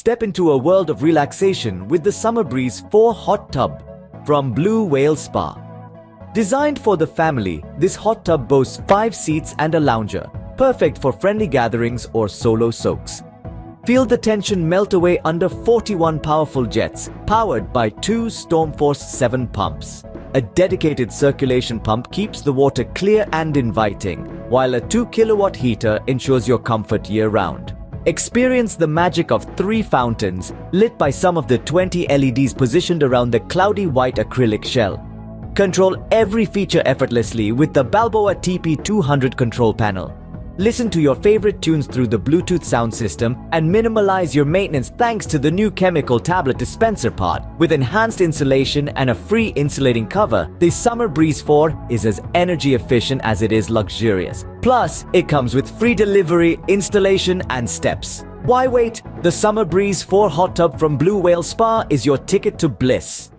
Step into a world of relaxation with the Summer Breeze 4 Hot Tub from Blue Whale Spa. Designed for the family, this hot tub boasts 5 seats and a lounger, perfect for friendly gatherings or solo soaks. Feel the tension melt away under 41 powerful jets, powered by 2 StormForce 7 pumps. A dedicated circulation pump keeps the water clear and inviting, while a 2-kilowatt heater ensures your comfort year-round. Experience the magic of 3 fountains, lit by some of the 20 LEDs positioned around the cloudy white acrylic shell. Control every feature effortlessly with the Balboa TP200 control panel. Listen to your favorite tunes through the Bluetooth sound system and minimize your maintenance thanks to the new chemical tablet dispenser pod. With enhanced insulation and a free insulating cover, the Summer Breeze 4 is as energy efficient as it is luxurious. Plus, it comes with free delivery, installation, and steps. Why wait? The Summer Breeze 4 Hot Tub from Blue Whale Spa is your ticket to bliss.